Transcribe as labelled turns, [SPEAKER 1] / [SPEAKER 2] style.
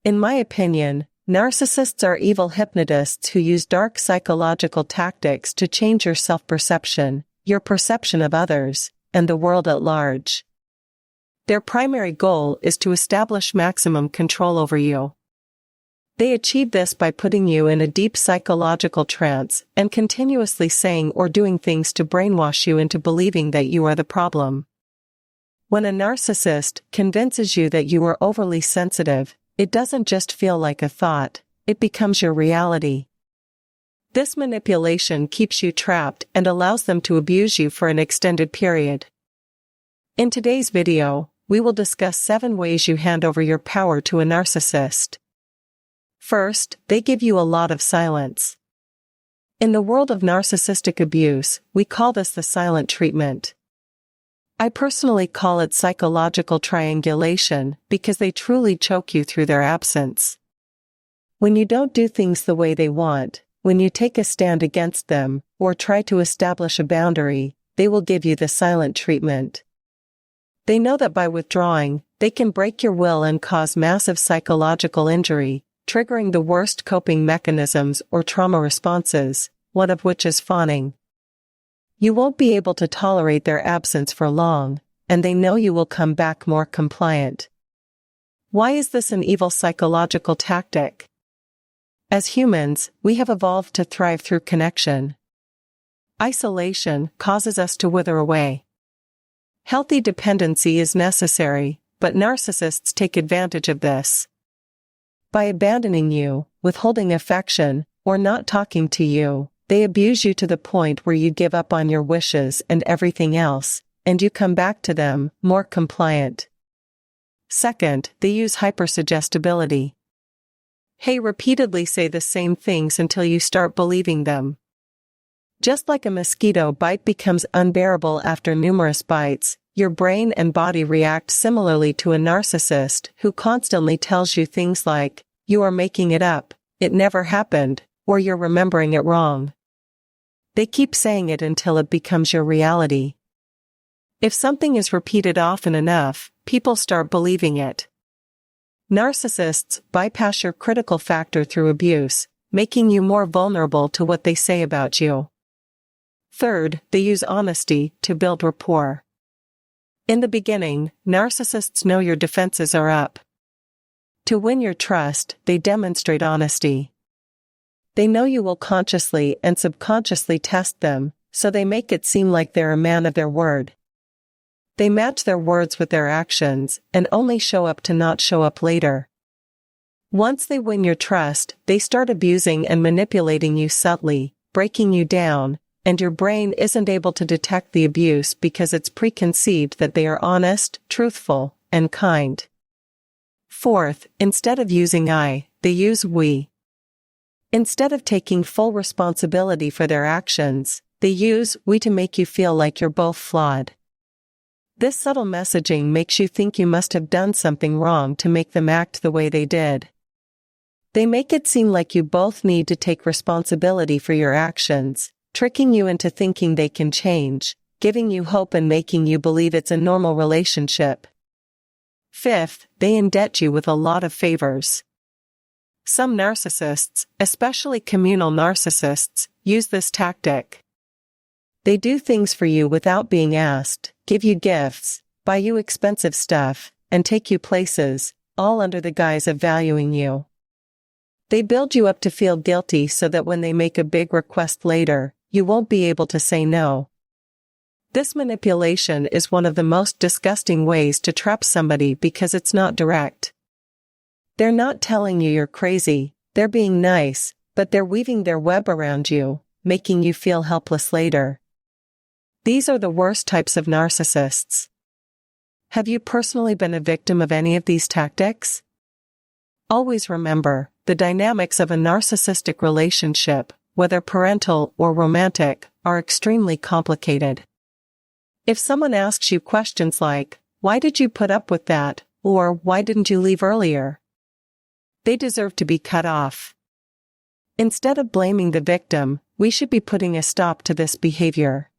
[SPEAKER 1] In my opinion, narcissists are evil hypnotists who use dark psychological tactics to change your self-perception, your perception of others, and the world at large. Their primary goal is to establish maximum control over you. They achieve this by putting you in a deep psychological trance and continuously saying or doing things to brainwash you into believing that you are the problem. When a narcissist convinces you that you are overly sensitive, it doesn't just feel like a thought, it becomes your reality. This manipulation keeps you trapped and allows them to abuse you for an extended period. In today's video, we will discuss 7 ways you hand over your power to a narcissist. First, they give you a lot of silence. In the world of narcissistic abuse, we call this the silent treatment. I personally call it psychological triangulation because they truly choke you through their absence. When you don't do things the way they want, when you take a stand against them, or try to establish a boundary, they will give you the silent treatment. They know that by withdrawing, they can break your will and cause massive psychological injury, triggering the worst coping mechanisms or trauma responses, one of which is fawning. You won't be able to tolerate their absence for long, and they know you will come back more compliant. Why is this an evil psychological tactic? As humans, we have evolved to thrive through connection. Isolation causes us to wither away. Healthy dependency is necessary, but narcissists take advantage of this. By abandoning you, withholding affection, or not talking to you, they abuse you to the point where you give up on your wishes and everything else, and you come back to them, more compliant. Second, they use hypersuggestibility. They repeatedly say the same things until you start believing them. Just like a mosquito bite becomes unbearable after numerous bites, your brain and body react similarly to a narcissist who constantly tells you things like, "You are making it up, it never happened," or "You're remembering it wrong." They keep saying it until it becomes your reality. If something is repeated often enough, people start believing it. Narcissists bypass your critical factor through abuse, making you more vulnerable to what they say about you. Third, they use honesty to build rapport. In the beginning, narcissists know your defenses are up. To win your trust, they demonstrate honesty. They know you will consciously and subconsciously test them, so they make it seem like they're a man of their word. They match their words with their actions, and only show up to not show up later. Once they win your trust, they start abusing and manipulating you subtly, breaking you down, and your brain isn't able to detect the abuse because it's preconceived that they are honest, truthful, and kind. Fourth, instead of using I, they use we. Instead of taking full responsibility for their actions, they use we to make you feel like you're both flawed. This subtle messaging makes you think you must have done something wrong to make them act the way they did. They make it seem like you both need to take responsibility for your actions, tricking you into thinking they can change, giving you hope and making you believe it's a normal relationship. Fifth, they indebt you with a lot of favors. Some narcissists, especially communal narcissists, use this tactic. They do things for you without being asked, give you gifts, buy you expensive stuff, and take you places, all under the guise of valuing you. They build you up to feel guilty so that when they make a big request later, you won't be able to say no. This manipulation is one of the most disgusting ways to trap somebody because it's not direct. They're not telling you you're crazy, they're being nice, but they're weaving their web around you, making you feel helpless later. These are the worst types of narcissists. Have you personally been a victim of any of these tactics? Always remember, the dynamics of a narcissistic relationship, whether parental or romantic, are extremely complicated. If someone asks you questions like, "Why did you put up with that?" or "Why didn't you leave earlier?" they deserve to be cut off. Instead of blaming the victim, we should be putting a stop to this behavior.